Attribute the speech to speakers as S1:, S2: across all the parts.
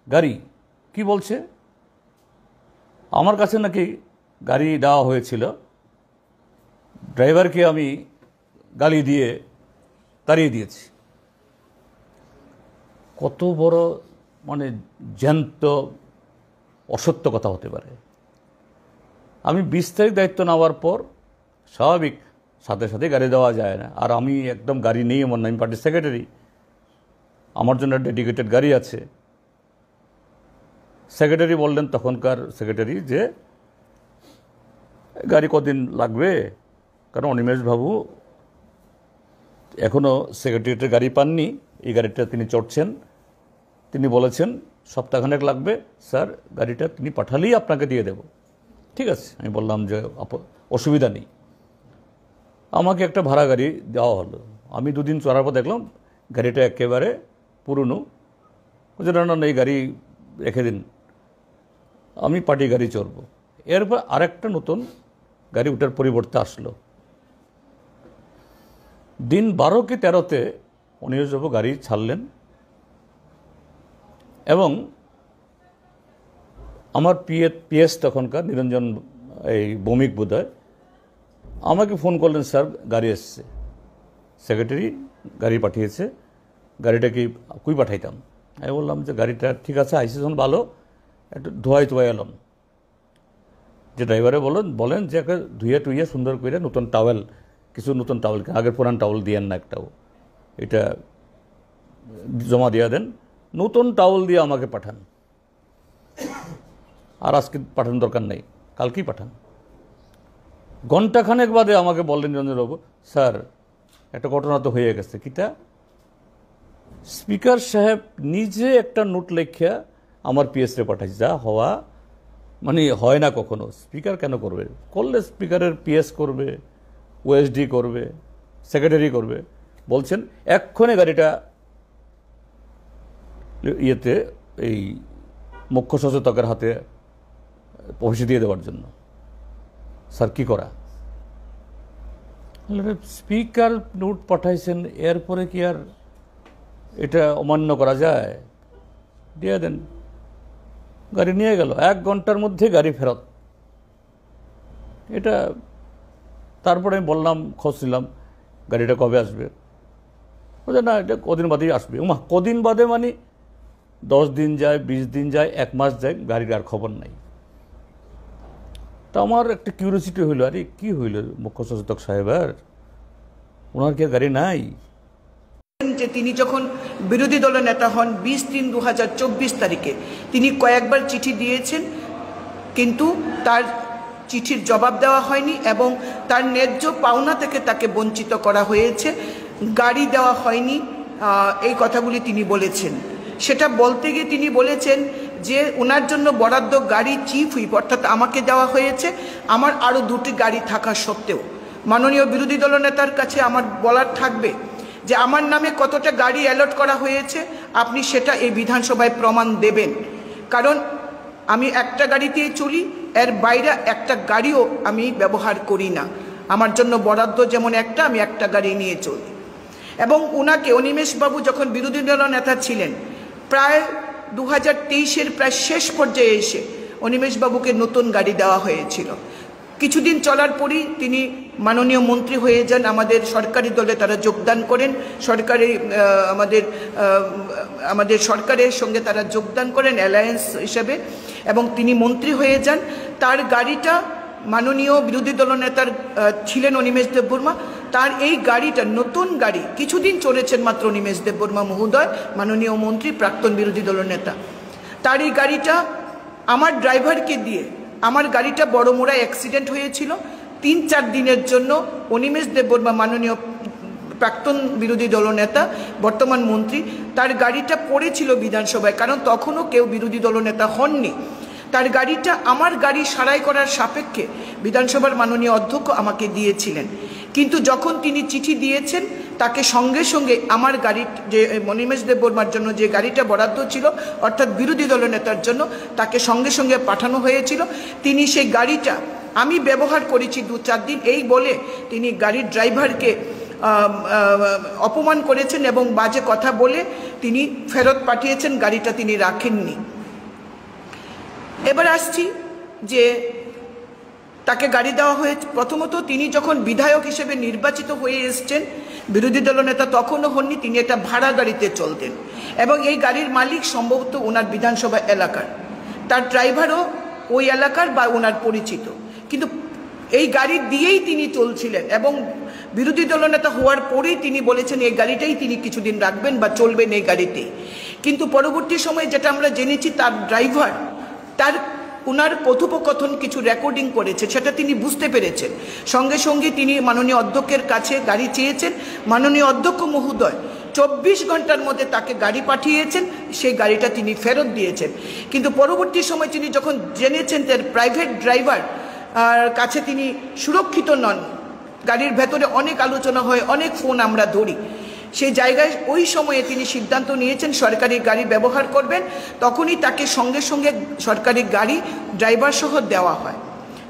S1: গাড়ি কি বলছে, আমার কাছে নাকি গাড়ি দেওয়া হয়েছিল, ড্রাইভারকে আমি গালি দিয়ে তাড়িয়ে দিয়েছি। কত বড় মানে জ্যান্ত অসত্য কথা হতে পারে। আমি 20 তারিখ দায়িত্ব নেওয়ার পর স্বাভাবিক সাথে সাথে গাড়ি দেওয়া যায় না, আর আমি একদম গাড়ি নেই এমন না, আমি পার্টির সেক্রেটারি, আমার জন্য ডেডিকেটেড গাড়ি আছে। সেক্রেটারি বললেন, তখনকার সেক্রেটারি, যে গাড়ি কদিন লাগবে, কারণ অনিমেষ বাবু এখনও সেক্রেটারিয়েটের গাড়ি পাননি, এই গাড়িটা তিনি চড়ছেন, তিনি বলেছেন সপ্তাহখানেক লাগবে স্যার, গাড়িটা তিনি পাঠালেই আপনাকে দিয়ে দেব। ঠিক আছে, আমি বললাম যে অসুবিধা নেই। আমাকে একটা ভাড়া গাড়ি দেওয়া হলো। আমি 2 দিন চড়ার পর দেখলাম গাড়িটা একেবারে পুরনো। না এই গাড়ি রেখে দিন, আমি পার্টি গাড়ি চড়ব। এরপর আরেকটা নতুন গাড়ি ওটার পরিবর্তে আসলো। দিন 12 কি 13-তে অনিমেষবাবু গাড়ি ছাড়লেন এবং আমার পিএস তখনকার নিরঞ্জন এই ভৌমিক বোধহয় আমাকে ফোন করলেন, স্যার গাড়ি এসছে, সেক্রেটারি গাড়ি পাঠিয়েছে, গাড়িটা কি কুই পাঠাইতাম। আমি বললাম যে গাড়িটা ঠিক আছে, আইসি যখন ভালো, একটু ধোয়াই এলাম। যে ড্রাইভারে বলেন যে একটা ধুয়ে টুইয়ে সুন্দর করে নতুন টাওয়েল, কিছু নতুন টাওয়েল, আগের পুরান টাওয়েল দিয়েন না, একটাও এটা জমা দিয়ে দেন, নতুন টাওয়েল দিয়ে আমাকে পাঠান, আর আজকে পাঠানোর দরকার নেই, কালকেই পাঠান। ঘণ্টাখানেক বাদে আমাকে বললেন নিরঞ্জনবাবু, স্যার একটা ঘটনা তো হয়ে গেছে। কিটা? স্পিকার সাহেব নিজে একটা নোট লেখিয়া আমার পিএসরে পাঠাইছে, যা হওয়া মানে হয় না কখনো। স্পিকার কেন করবে? করলে স্পিকারের পিএস করবে, ওএসডি করবে, সেক্রেটারি করবে। বলছেন এক্ষণে গাড়িটা ইয়েতে এই মুখ্য সচেতকের হাতে পৌঁছে দিয়ে দেওয়ার জন্য। স্যার কি করা? স্পিকার নোট পাঠাইছেন, এরপরে কি আর এটা অমান্য করা যায়? দিয়ে দেন। গাড়ি নিয়ে গেল, 1 ঘন্টার মধ্যে গাড়ি ফেরত। এটা তারপরে আমি বললাম, খোঁজ নিলাম গাড়িটা কবে আসবে। বলছে না, এটা কদিন বাদেই আসবে। কদিন বাদে মানে 10 দিন যায়, 20 দিন যায়, 1 মাস যায়, গাড়ির আর খবর নাই। তা আমার একটা কিউরিওসিটি হইল, আরে কি হইল মুখ্য সচেতক সাহেবের, ওনার কি গাড়ি নাই?
S2: যে তিনি যখন বিরোধী দলের নেতা হন 20/3/2024 তারিখে তিনি কয়েকবার চিঠি দিয়েছেন, কিন্তু তার চিঠির জবাব দেওয়া হয়নি এবং তার ন্যায্য পাওনা থেকে তাকে বঞ্চিত করা হয়েছে, গাড়ি দেওয়া হয়নি, এই কথাগুলি তিনি বলেছেন। সেটা বলতে গিয়ে তিনি বলেছেন যে ওনার জন্য বরাদ্দ গাড়ি চিফ হুইপ অর্থাৎ আমাকে দেওয়া হয়েছে, আমার আরও 2টি গাড়ি থাকা সত্ত্বেও। মাননীয় বিরোধী দলনেতার কাছে আমার বলার থাকবে যে আমার নামে কতটা গাড়ি অ্যালট করা হয়েছে, আপনি সেটা এই বিধানসভায় প্রমাণ দেবেন। কারণ আমি একটা গাড়িতেই চলি, এর বাইরে একটা গাড়িও আমি ব্যবহার করি না। আমার জন্য বরাদ্দ যেমন একটা, আমি একটা গাড়ি নিয়ে চলি। এবং ওনাকে, অনিমেষবাবু যখন বিরোধী দল নেতা ছিলেন, প্রায় 2023-এর প্রায় শেষ পর্যায়ে এসে অনিমেষবাবুকে নতুন গাড়ি দেওয়া হয়েছিল। কিছুদিন চলার পরই তিনি মাননীয় মন্ত্রী হয়ে যান, আমাদের সরকারি দলে তারা যোগদান করেন, আমাদের সরকারের সঙ্গে তারা যোগদান করেন অ্যালায়েন্স হিসেবে, এবং তিনি মন্ত্রী হয়ে যান। তার গাড়িটা মাননীয় বিরোধী দলনেতার ছিলেন অনিমেষ দেববর্মা, তার এই গাড়িটা নতুন গাড়ি, কিছুদিন চলেছেন মাত্র অনিমেষ দেববর্মা মহোদয়, মাননীয় মন্ত্রী, প্রাক্তন বিরোধী দলনেতা, তার এই গাড়িটা আমার ড্রাইভারকে দিয়ে, আমার গাড়িটা বড়মোড়ায় অ্যাক্সিডেন্ট হয়েছিল, 3-4 দিনের জন্য অনিমেষ দেববর্মা মাননীয় প্রাক্তন বিরোধী দলনেতা বর্তমান মন্ত্রী, তার গাড়িটা পড়েছিল বিধানসভায়, কারণ তখনও কেউ বিরোধী দলনেতা হননি। তার গাড়িটা আমার গাড়ি সারাই করার সাপেক্ষে বিধানসভার মাননীয় অধ্যক্ষ আমাকে দিয়েছিলেন, কিন্তু যখন তিনি চিঠি দিয়েছেন তাকে সঙ্গে সঙ্গে আমার গাড়ির যে অনিমেষ দেববর্মার জন্য যে গাড়িটা বরাদ্দ ছিল অর্থাৎ বিরোধী দলনেতার জন্য, তাকে সঙ্গে সঙ্গে পাঠানো হয়েছিল। তিনি সেই গাড়িটা আমি ব্যবহার করেছি 2-4 দিন, এই বলে তিনি গাড়ির ড্রাইভারকে অপমান করেছেন এবং বাজে কথা বলে তিনি ফেরত পাঠিয়েছেন, গাড়িটা তিনি রাখেননি। এবার আসছি যে তাকে গাড়ি দেওয়া হয়েছে। প্রথমত তিনি যখন বিধায়ক হিসেবে নির্বাচিত হয়ে এসছেন, বিরোধী দলনেতা তখনও হননি, তিনি একটা ভাড়া গাড়িতে চলতেন এবং এই গাড়ির মালিক সম্ভবত ওনার বিধানসভা এলাকার, তার ড্রাইভারও ওই এলাকার বা ওনার পরিচিত, কিন্তু এই গাড়ি দিয়েই তিনি চলছিলেন এবং বিরোধী দলনেতা হওয়ার পরেই তিনি বলেছেন এই গাড়িটাই তিনি কিছুদিন রাখবেন বা চলবেন এই গাড়িতেই। কিন্তু পরবর্তী সময়ে যেটা আমরা জেনেছি, তার ড্রাইভার ওনার কথোপকথন কিছু রেকর্ডিং করেছে, সেটা তিনি বুঝতে পেরেছেন। সঙ্গে সঙ্গে তিনি মাননীয় অধ্যক্ষের কাছে গাড়ি চেয়েছেন। মাননীয় অধ্যক্ষ মহোদয় 24 ঘন্টার মধ্যে তাকে গাড়ি পাঠিয়েছেন, সেই গাড়িটা তিনি ফেরত দিয়েছেন। কিন্তু পরবর্তী সময় তিনি যখন জেনেছেন তার প্রাইভেট ড্রাইভার কাছে তিনি সুরক্ষিত নন, গাড়ির ভেতরে অনেক আলোচনা হয়, অনেক ফোন আমরা ধরি, সেই জায়গায় ওই সময়ে তিনি সিদ্ধান্ত নিয়েছেন সরকারি গাড়ি ব্যবহার করবেন। তখনই তাকে সঙ্গে সঙ্গে সরকারি গাড়ি ড্রাইভার সহ দেওয়া হয়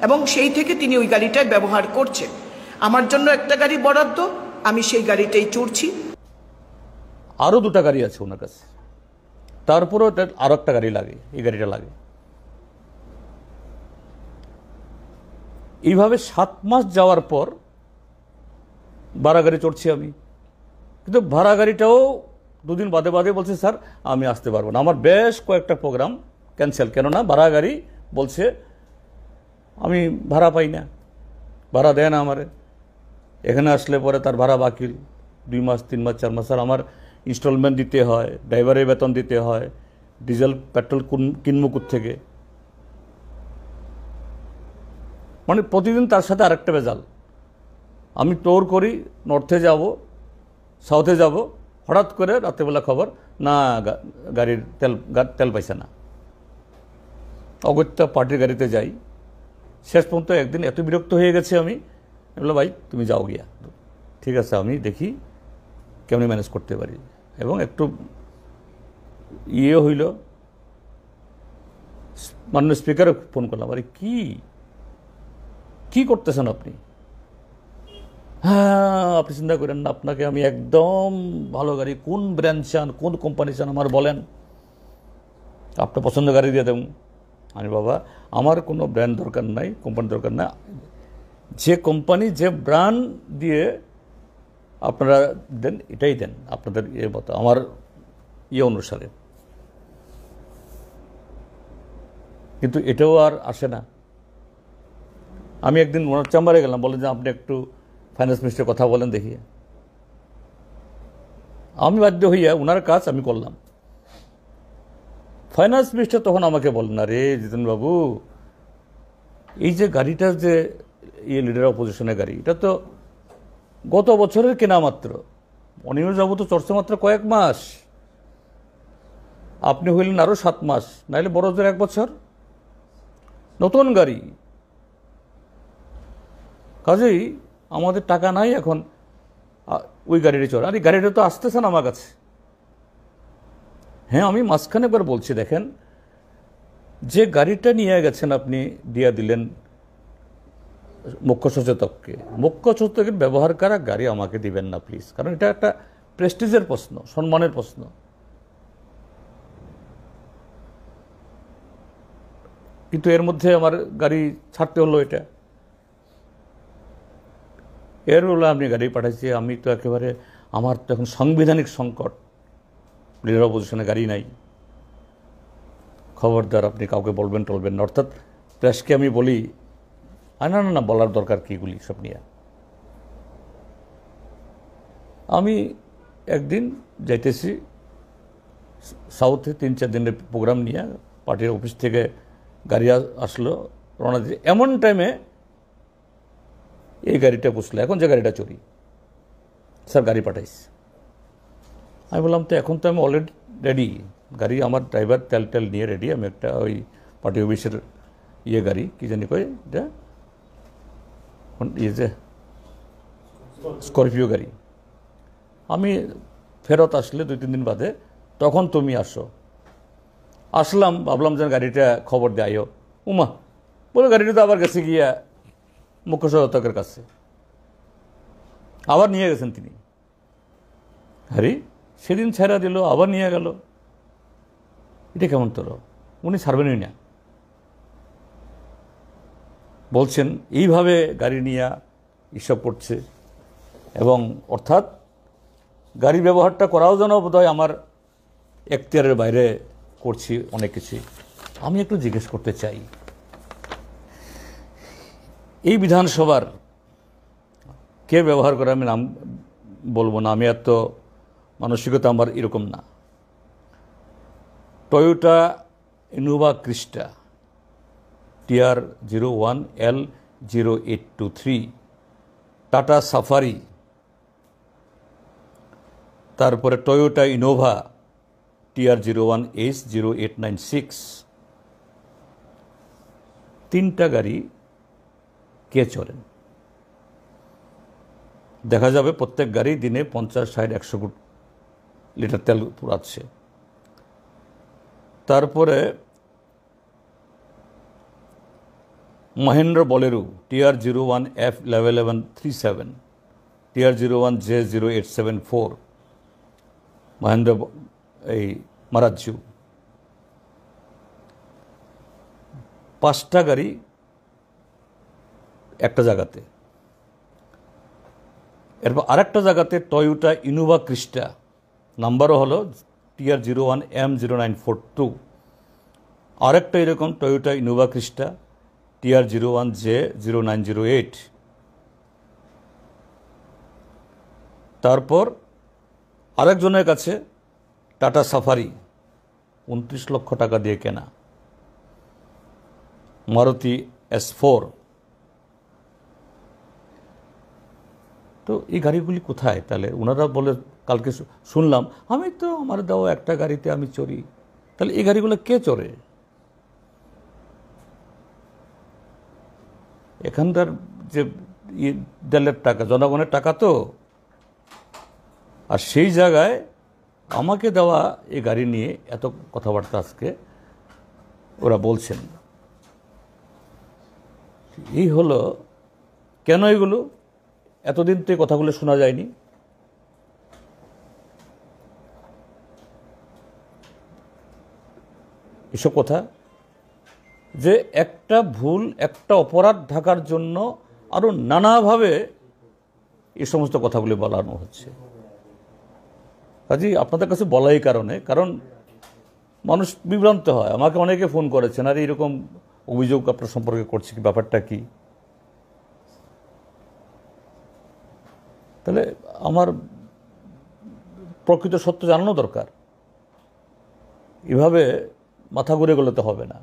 S2: এবং সেই থেকে তিনি ওই গাড়িটাই ব্যবহার করছেন। আমার জন্য একটা গাড়ি বরাদ্দ, আমি সেই গাড়িটাই চড়ছি।
S1: আরও 2টা গাড়ি আছে ওনার কাছে, তারপরেও আরও একটা গাড়ি লাগে, এই গাড়িটা লাগে। এইভাবে 7 মাস যাওয়ার পর ভাড়া গাড়ি চড়ছি আমি, কিন্তু ভাড়া গাড়িটাও 2 দিন বাদে বাদে বলছে স্যার আমি আসতে পারবো না। আমার বেশ কয়েকটা প্রোগ্রাম ক্যান্সেল, কেননা ভাড়া গাড়ি বলছে আমি ভাড়া পাই না, ভাড়া দেয় না আমারে। এখানে আসলে পরে তার ভাড়া বাকি 2 মাস 3 মাস 4 মাস, আর আমার ইনস্টলমেন্ট দিতে হয়, ড্রাইভারের বেতন দিতে হয়, ডিজেল পেট্রোল কিনবো থেকে, মানে প্রতিদিন তার সাথে আরেকটা ভেজাল। আমি টোর করি, নর্থে যাব, সাউথে যাব, হঠাৎ করে রাত্রেবেলা খবর না গাড়ির তেল পাইছে না। অগত্যা পার্টির গাড়িতে যাই। শেষ পর্যন্ত একদিন এত বিরক্ত হয়ে গেছে আমি বললাম ভাই তুমি যাও গিয়া, ঠিক আছে আমি দেখি কেমনি ম্যানেজ করতে পারি। এবং একটু হইল, মাননীয় স্পিকারে ফোন করলাম, আরে কি করতেছেন আপনি? হ্যাঁ আপনি চিন্তা করেন না, আপনাকে আমি একদম ভালো গাড়ি, কোন ব্র্যান্ড চান, কোন কোম্পানি চান আমার বলেন, আপনার পছন্দ গাড়ি দিয়ে দেব। আমি বাবা আমার কোনো ব্র্যান্ড দরকার নাই, কোম্পানি দরকার না, যে কোম্পানি যে ব্র্যান্ড দিয়ে আপনারা দেন এটাই দেন, আপনাদের মতো আমার অনুসারে। কিন্তু এটাও আর আসে না। আমি একদিন ওনার চেম্বারে গেলাম, বলেন যে আপনি একটু ফাইন্যান্স মিনিস্টারের কথা বলেন দেখি। আমি বাধ্য হইয়া ওনার কাজ আমি করলাম। ফাইন্যান্স মিনিস্টার তখন আমাকে বলেন, আরে জিতেন বাবু এই যে গাড়িটার যে লিডার অপোজিশনের গাড়ি, এটা তো গত বছরের কেনা মাত্র, অনিমেষ বাবু তো চড়ছে মাত্র কয়েক মাস, আপনি হইলেন আরো 7 মাস, নাইলে বড় জোর 1 বছর, নতুন গাড়ি। কাজেই আমাদের টাকা নাই এখন ওই গাড়িটা চড়ে। আর এই গাড়িটা তো আসতেছে না আমার কাছে। হ্যাঁ আমি মাঝখানে একবার বলছি, দেখেন যে গাড়িটা নিয়ে গেছেন আপনি দিয়ে দিলেন মুখ্য সচেতককে, মুখ্য সচেতকের ব্যবহার করা গাড়ি আমাকে দিবেন না প্লিজ, কারণ এটা একটা প্রেস্টিজের প্রশ্ন, সম্মানের প্রশ্ন। কিন্তু এর মধ্যে আমার গাড়ি ছাড়তে হলো, এটা এর হলো আপনি গাড়ি পাঠাইছি। আমি তো একেবারে, আমার তো এখন সাংবিধানিক সংকট, লিডার অপোজিশনে গাড়ি নাই, খবরদার আপনি কাউকে বলবেন টলবেন না। অর্থাৎ প্রেসকে আমি বলি না না না বলার দরকার কি এগুলি সব নিয়ে। আমি একদিন যাইতেছি সাউথে, 3-4 দিনের প্রোগ্রাম নিয়ে, পার্টির অফিস থেকে গাড়ি আসলো, রওনা দিয়ে এমন টাইমে এই গাড়িটা পুষলো। এখন যে গাড়িটা চড়ি, স্যার গাড়ি পাঠাইছি। আমি বললাম তো এখন তো আমি অলরেডি রেডি, গাড়ি আমার ড্রাইভার তেল নিয়ে রেডি, আমি একটা ওই পার্টি অফিসের গাড়ি কি জানি কয় এটা যে স্করপিও গাড়ি, আমি ফেরত আসলে 2-3 দিন বাদে, তখন তুমি আসো। আসলাম, ভাবলাম যে গাড়িটা খবর দেয় আইও, উমা বলে গাড়িটা তো আবার গেছে গিয়া মুখ্য সচেতকের কাছে, আবার নিয়ে গেছেন তিনি। আরে সেদিন ছেড়া দিল, আবার নিয়ে গেল, এটা কেমন তোর, উনি ছাড়বেনই না। বলছেন এইভাবে গাড়ি নিয়ে এসব করছে, এবং অর্থাৎ গাড়ি ব্যবহারটা করাও যেন বোধহয় আমার এখতিয়ারের বাইরে করছি অনেক কিছু। আমি একটু জিজ্ঞেস করতে চাই, এই বিধানসভার কে ব্যবহার করে, আমি নাম বলবো না, আমি এত মানসিকতা আমার এরকম না, Toyota Innova ক্রিস্টা TR01L0823, tata safari, তারপরে টয়োটা ইনোভা TR01H0896, তিনটা গাড়ি কে চলেন? দেখা যাবে প্রত্যেক গাড়ি দিনে 50, 60, 100 লিটার তেল পুরাচ্ছে। তারপরে মহেন্দ্র বলেরো TR01F1137, TR01J0874, মহেন্দ্র এই মারাজ্জু, 5টা গাড়ি একটা জায়গাতে। এরপর আরেকটা জায়গাতে টয়োটা ইনোভা ক্রিস্টা, নাম্বারও হলো TR01M0942, আরেকটা এরকম টয়োটা ইনোভা ক্রিস্টা TR01J0908। তারপর আরেকজনের কাছে টাটা সাফারি, 29 লক্ষ টাকা দিয়ে কেনা, মারুতি S4। তো এই গাড়িগুলি কোথায় তাহলে? ওনারা বলে, কালকে শুনলাম, আমি তো আমার দেওয়া একটা গাড়িতে আমি চড়ি, তাহলে এই গাড়িগুলো কে চড়ে? এখানকার যে তেলের টাকা, জনগণের টাকা তো, আর সেই জায়গায় আমাকে দেওয়া এই গাড়ি নিয়ে এত কথাবার্তা আজকে ওরা বলছেন। এই হলো কেন এগুলো? এতদিন তো এই কথাগুলো শোনা যায়নি। এসব কথা যে একটা ভুল, একটা অপরাধ ঢাকার জন্য আরো নানাভাবে এই সমস্ত কথাগুলি বলানো হচ্ছে। কাজেই আপনাদের কাছে বলাই কারণ মানুষ বিভ্রান্ত হয়। আমাকে অনেকে ফোন করেছেন, আর এরকম অভিযোগ আপনার সম্পর্কে করছে, কি ব্যাপারটা কি? তাহলে আমার প্রকৃত সত্য জানানো দরকার, এভাবে মাথা ঘুরে গেলে তো হবে না।